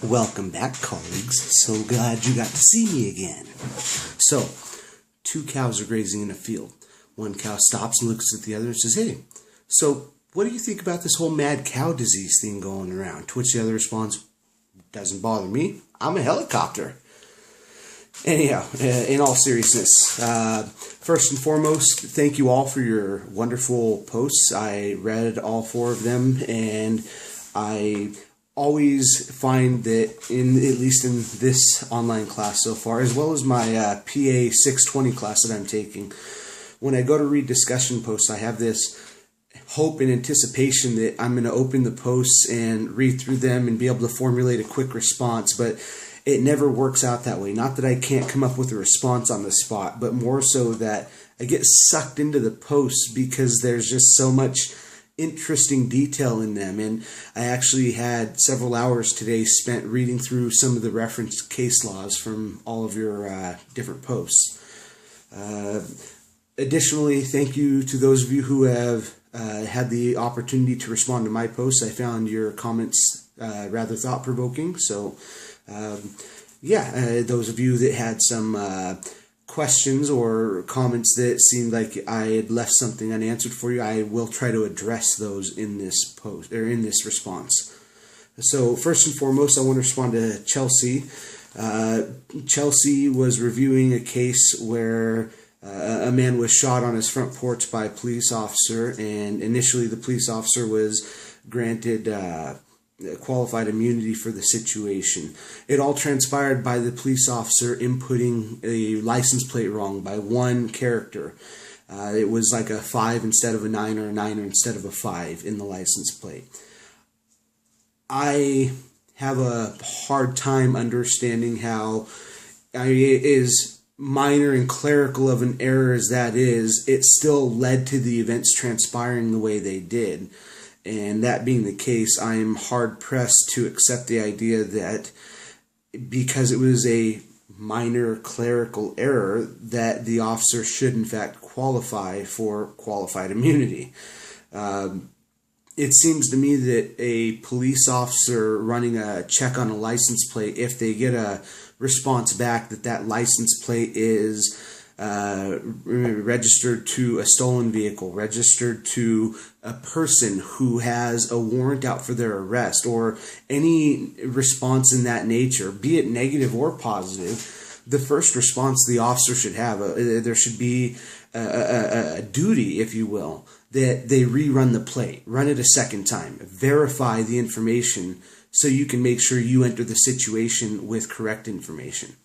Welcome back, colleagues. So glad you got to see me again. So, two cows are grazing in a field. One cow stops and looks at the other and says, "Hey, so what do you think about this whole mad cow disease thing going around?" To which the other responds, "Doesn't bother me. I'm a helicopter." Anyhow, in all seriousness, first and foremost, thank you all for your wonderful posts. I read all four of them, and I always find that, at least in this online class so far, as well as my PA 620 class that I'm taking, when I go to read discussion posts, I have this hope and anticipation that I'm going to open the posts and read through them and be able to formulate a quick response, but it never works out that way. Not that I can't come up with a response on the spot, but more so that I get sucked into the posts because there's just so much interesting detail in them. And I actually had several hours today spent reading through some of the reference case laws from all of your different posts. Additionally, thank you to those of you who have had the opportunity to respond to my posts. I found your comments rather thought-provoking. So, those of you that had some questions or comments that seemed like I had left something unanswered for you, I will try to address those in this post or in this response. So first and foremost, I want to respond to Chelsea. Chelsea was reviewing a case where a man was shot on his front porch by a police officer, and initially the police officer was granted qualified immunity for the situation. It all transpired by the police officer inputting a license plate wrong by one character. It was like a 5 instead of a 9, or a 9 instead of a 5 in the license plate. I have a hard time understanding how as minor and clerical of an error as that is, it still led to the events transpiring the way they did. And that being the case, I am hard-pressed to accept the idea that because it was a minor clerical error, that the officer should in fact qualify for qualified immunity. It seems to me that a police officer running a check on a license plate, if they get a response back that that license plate is registered to a stolen vehicle, registered to a person who has a warrant out for their arrest, or any response in that nature, be it negative or positive, the first response the officer should have, there should be a duty, if you will, that they rerun the plate, run it a second time, verify the information so you can make sure you enter the situation with correct information.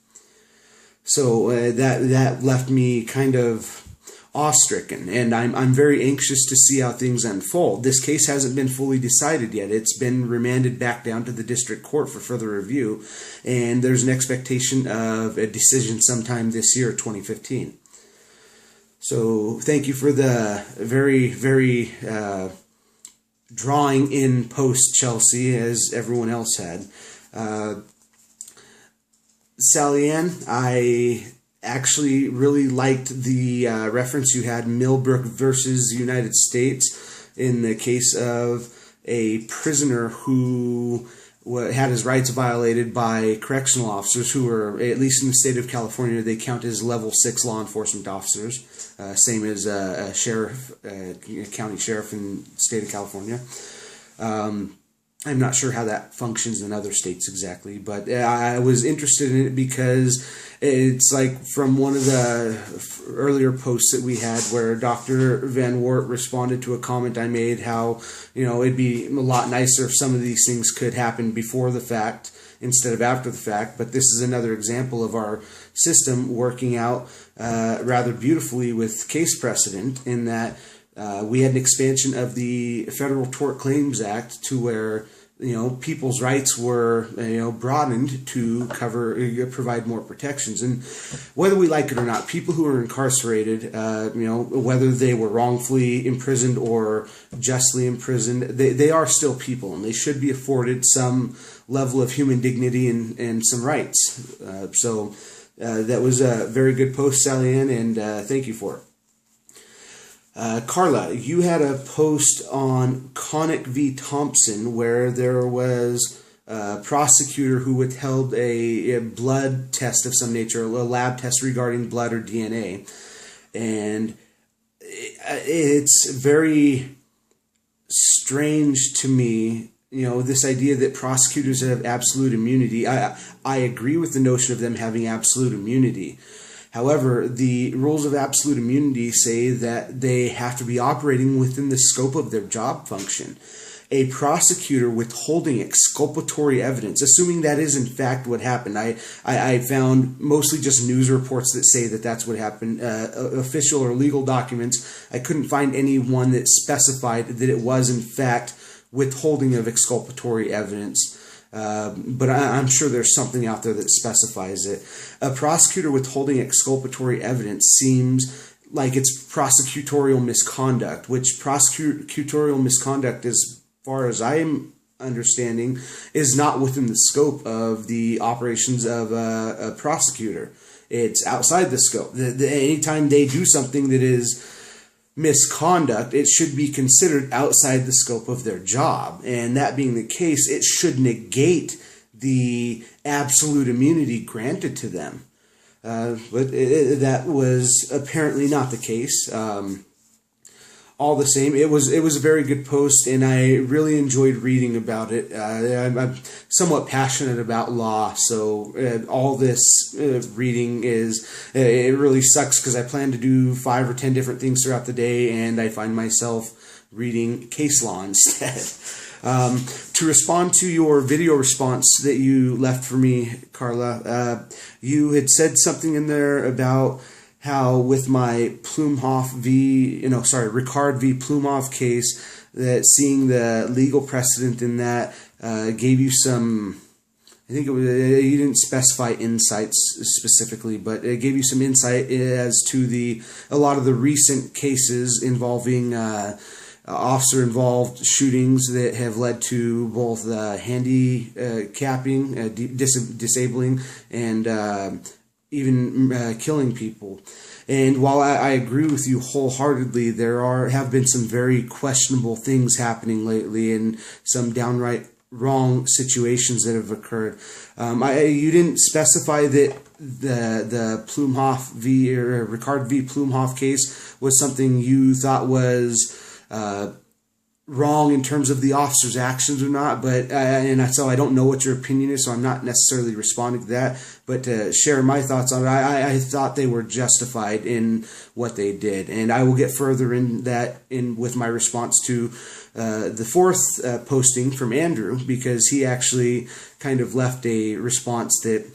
So that left me kind of awe-stricken, and I'm very anxious to see how things unfold. This case hasn't been fully decided yet. It's been remanded back down to the district court for further review, and there's an expectation of a decision sometime this year, 2015. So thank you for the very, very drawing in post, Chelsea, as everyone else had. Sally Ann, I actually really liked the reference you had, Millbrook versus United States, in the case of a prisoner who had his rights violated by correctional officers who are, at least in the state of California, they count as level 6 law enforcement officers, same as a sheriff, county sheriff in the state of California. I'm not sure how that functions in other states exactly, but I was interested in it because it's like from one of the earlier posts that we had where Dr. Van Wart responded to a comment I made, how, it'd be a lot nicer if some of these things could happen before the fact instead of after the fact. But this is another example of our system working out rather beautifully with case precedent, in that we had an expansion of the Federal Tort Claims Act to where, people's rights were, broadened to provide more protections. And whether we like it or not, people who are incarcerated, whether they were wrongfully imprisoned or justly imprisoned, they are still people, and they should be afforded some level of human dignity and some rights. So that was a very good post, Sally Ann, and thank you for it. Carla, you had a post on Connick v. Thompson where there was prosecutor who withheld a blood test of some nature, a lab test regarding blood or DNA. And it's very strange to me, this idea that prosecutors have absolute immunity. I agree with the notion of them having absolute immunity. However, the rules of absolute immunity say that they have to be operating within the scope of their job function. A prosecutor withholding exculpatory evidence, assuming that is in fact what happened. I found mostly just news reports that say that that's what happened. Official or legal documents, I couldn't find any one that specified that it was in fact withholding of exculpatory evidence. But I'm sure there's something out there that specifies it. A prosecutor withholding exculpatory evidence seems like it's prosecutorial misconduct, which prosecutorial misconduct, as far as I'm understanding, is not within the scope of the operations of a prosecutor. It's outside the scope. Anytime they do something that is misconduct, it should be considered outside the scope of their job. And that being the case, it should negate the absolute immunity granted to them. But that was apparently not the case. All the same, it was a very good post, and I really enjoyed reading about it. I'm somewhat passionate about law, so all this reading it really sucks because I plan to do 5 or 10 different things throughout the day, and I find myself reading case law instead. To respond to your video response that you left for me, Carla, you had said something in there about how with my Ricard v. Plumhoff case, that seeing the legal precedent in that gave you some, I think it was, you didn't specify insights specifically, but it gave you some insight as to a lot of the recent cases involving officer-involved shootings that have led to both handicapping, disabling, and even killing people. And while I agree with you wholeheartedly, there have been some very questionable things happening lately and some downright wrong situations that have occurred. You didn't specify that the Ricard v. Plumhoff case was something you thought was wrong in terms of the officer's actions or not, but so I don't know what your opinion is, so I'm not necessarily responding to that, but to share my thoughts on it, I thought they were justified in what they did, and I will get further in that with my response to the fourth posting from Andrew, because he actually kind of left a response that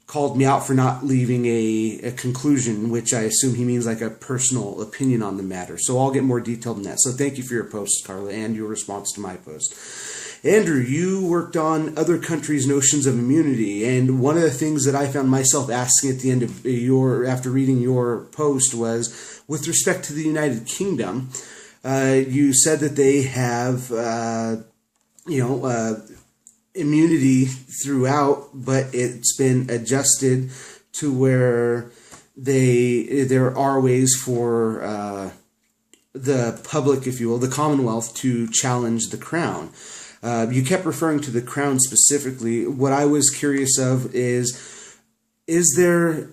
called me out for not leaving a conclusion, which I assume he means like a personal opinion on the matter. So I'll get more detailed in that. So thank you for your post, Carla, and your response to my post. Andrew, you worked on other countries' notions of immunity, and one of the things that I found myself asking at the end of after reading your post was, with respect to the United Kingdom, you said that they have, immunity throughout, but it's been adjusted to where there are ways for the public, if you will, the Commonwealth, to challenge the Crown. You kept referring to the Crown specifically. What I was curious of is there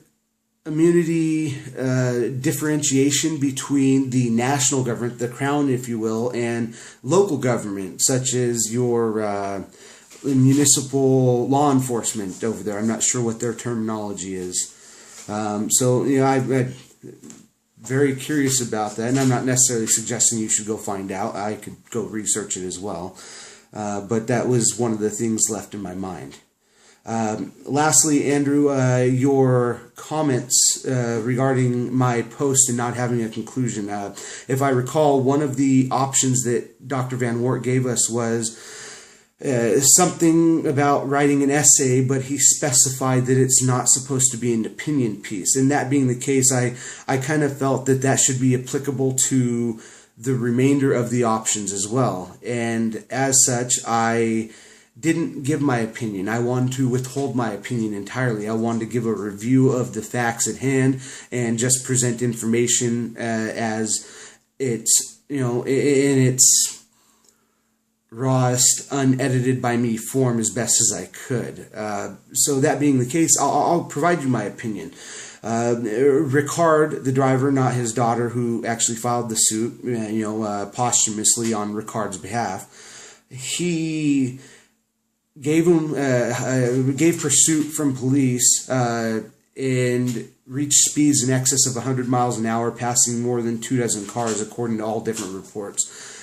immunity differentiation between the national government, the Crown, if you will, and local government, such as your municipal law enforcement over there? I'm not sure what their terminology is. I'm very curious about that, and I'm not necessarily suggesting you should go find out. I could go research it as well. But that was one of the things left in my mind. Lastly, Andrew, your comments regarding my post and not having a conclusion. If I recall, one of the options that Dr. Van Wart gave us was something about writing an essay, but he specified that it's not supposed to be an opinion piece. And that being the case, I kind of felt that should be applicable to the remainder of the options as well. And as such, I didn't give my opinion. I wanted to withhold my opinion entirely. I wanted to give a review of the facts at hand and just present information as it's, in its rawest, unedited by me form as best as I could. So that being the case, I'll provide you my opinion. Ricard, the driver, not his daughter, who actually filed the suit, posthumously on Ricard's behalf, he gave pursuit from police and reached speeds in excess of 100 miles an hour, passing more than 24 cars, according to all different reports.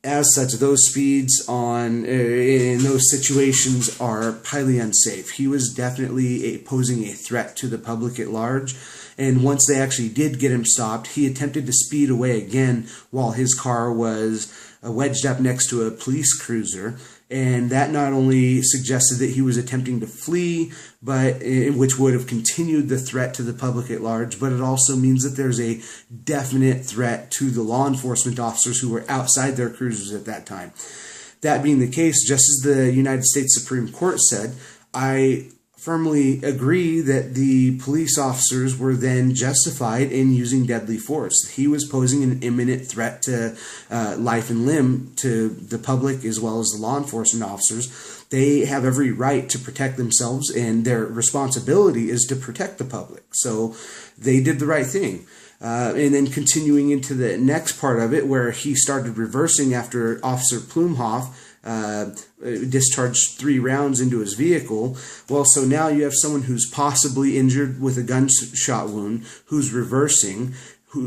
As such, those speeds in those situations are highly unsafe. He was definitely posing a threat to the public at large. And once they actually did get him stopped, he attempted to speed away again while his car was wedged up next to a police cruiser. And that not only suggested that he was attempting to flee, but which would have continued the threat to the public at large, but it also means that there's a definite threat to the law enforcement officers who were outside their cruisers at that time. That being the case, just as the United States Supreme Court said, I firmly agree that the police officers were then justified in using deadly force. He was posing an imminent threat to life and limb to the public as well as the law enforcement officers. They have every right to protect themselves, and their responsibility is to protect the public. So they did the right thing. And then continuing into the next part of it, where he started reversing after Officer Plumhoff discharged 3 rounds into his vehicle. Well, so now you have someone who's possibly injured with a gunshot wound, who's reversing,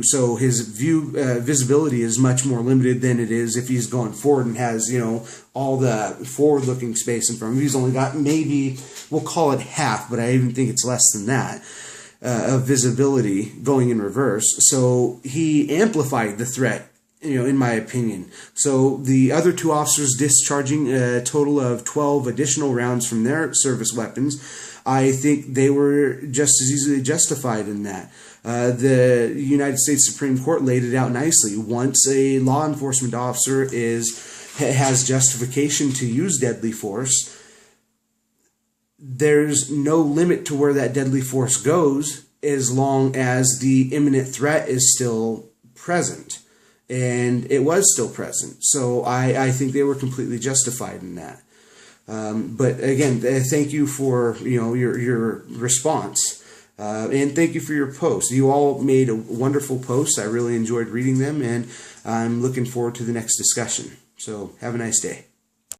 so his visibility is much more limited than it is if he's going forward and has, all the forward-looking space in front of him. He's only got maybe, we'll call it half, but I even think it's less than that, of visibility going in reverse. So he amplified the threat, in my opinion. So the other 2 officers discharging a total of 12 additional rounds from their service weapons, I think they were just as easily justified in that. The United States Supreme Court laid it out nicely. Once a law enforcement officer has justification to use deadly force, there's no limit to where that deadly force goes as long as the imminent threat is still present. And it was still present. So I think they were completely justified in that. But again, thank you for your response. And thank you for your post. You all made a wonderful post. I really enjoyed reading them, and I'm looking forward to the next discussion. So have a nice day.